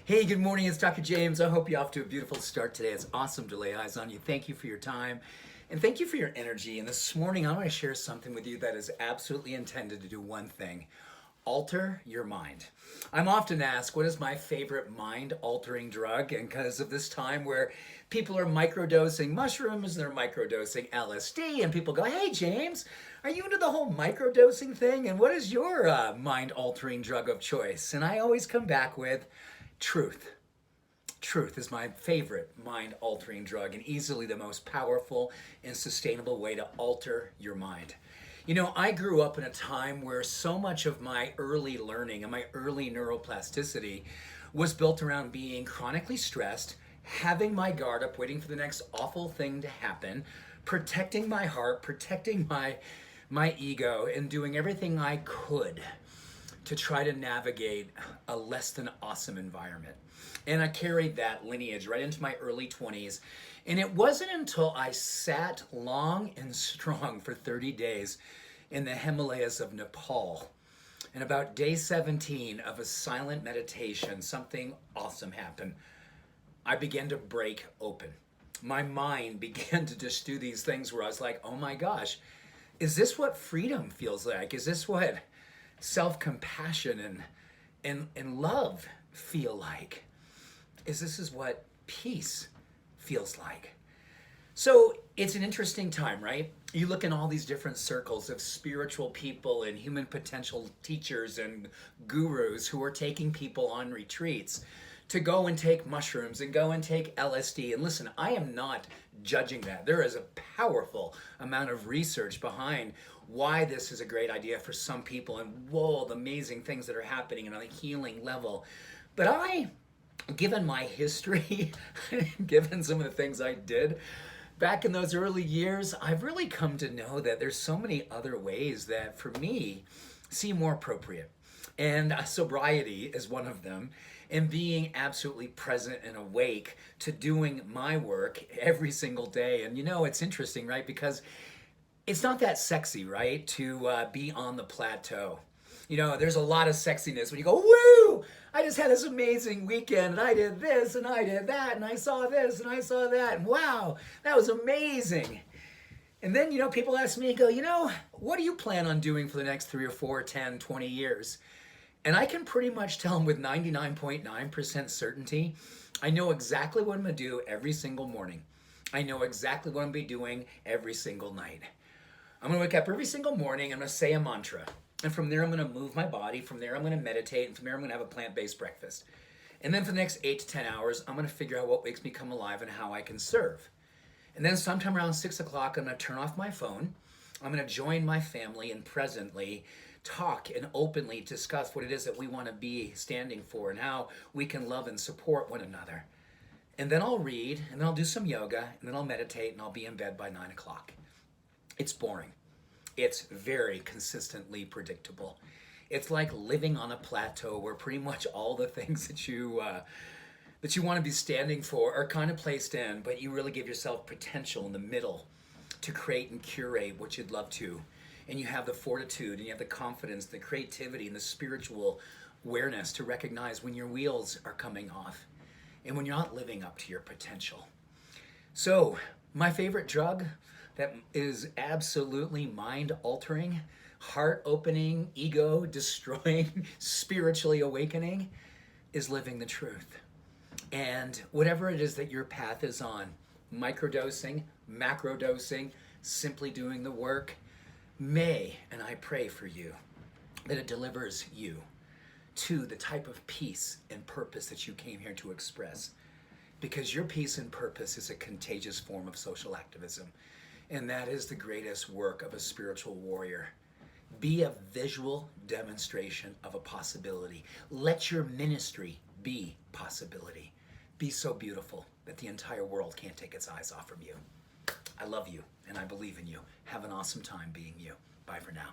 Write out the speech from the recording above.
Hey, good morning. It's Dr. James. I hope you're off to a beautiful start today. It's awesome to lay eyes on you. Thank you for your time and thank you for your energy. And this morning, I want to share something with you that is absolutely intended to do one thing: alter your mind. I'm often asked, what is my favorite mind-altering drug? And because of this time where people are microdosing mushrooms, they're microdosing LSD, and people go, hey, James, are you into the whole microdosing thing? And what is your mind-altering drug of choice? And I always come back with truth. Truth is my favorite mind-altering drug and easily the most powerful and sustainable way to alter your mind. You know, I grew up in a time where so much of my early learning and my early neuroplasticity was built around being chronically stressed, having my guard up, waiting for the next awful thing to happen, protecting my heart, protecting my ego, and doing everything I could to try to navigate a less than awesome environment. And I carried that lineage right into my early 20s. And it wasn't until I sat long and strong for 30 days in the Himalayas of Nepal, and about day 17 of a silent meditation, something awesome happened. I began to break open. My mind began to just do these things where I was like, oh my gosh, is this what freedom feels like? Is this what self-compassion and love feel like? This is what peace feels like. So it's an interesting time, right? You look in all these different circles of spiritual people and human potential teachers and gurus who are taking people on retreats to go and take mushrooms and go and take LSD. And listen, I am not judging that. There is a powerful amount of research behind why this is a great idea for some people and whoa, the amazing things that are happening on a healing level. But given my history, given some of the things I did back in those early years, I've really come to know that there's so many other ways that, for me, seem more appropriate. And sobriety is one of them, and being absolutely present and awake to doing my work every single day. And you know, it's interesting, right? Because it's not that sexy, right, to be on the plateau. You know, there's a lot of sexiness when you go, woo, I just had this amazing weekend and I did this and I did that and I saw this and I saw that and wow, that was amazing. And then, you know, people ask me and go, you know, what do you plan on doing for the next 3 or 4, 10, 20 years? And I can pretty much tell them with 99.9% certainty, I know exactly what I'm going to do every single morning. I know exactly what I'm going to be doing every single night. I'm going to wake up every single morning, I'm going to say a mantra. And from there, I'm going to move my body. From there, I'm going to meditate. And from there, I'm going to have a plant-based breakfast. And then for the next 8 to 10 hours, I'm going to figure out what makes me come alive and how I can serve. And then sometime around 6 o'clock, I'm going to turn off my phone. I'm going to join my family and presently talk and openly discuss what it is that we want to be standing for and how we can love and support one another. And then I'll read, and then I'll do some yoga, and then I'll meditate, and I'll be in bed by 9 o'clock. It's boring. It's very consistently predictable. It's like living on a plateau where pretty much all the things that you want to be standing for are kind of placed in, but you really give yourself potential in the middle to create and curate what you'd love to. And you have the fortitude and you have the confidence, the creativity, and the spiritual awareness to recognize when your wheels are coming off and when you're not living up to your potential. So, my favorite drug that is absolutely mind-altering, heart-opening, ego-destroying, spiritually awakening is living the truth. And whatever it is that your path is on, microdosing, macrodosing, simply doing the work, and I pray for you that it delivers you to the type of peace and purpose that you came here to express. Because your peace and purpose is a contagious form of social activism. And that is the greatest work of a spiritual warrior. Be a visual demonstration of a possibility. Let your ministry be possibility. Be so beautiful that the entire world can't take its eyes off from you. I love you and I believe in you. Have an awesome time being you. Bye for now.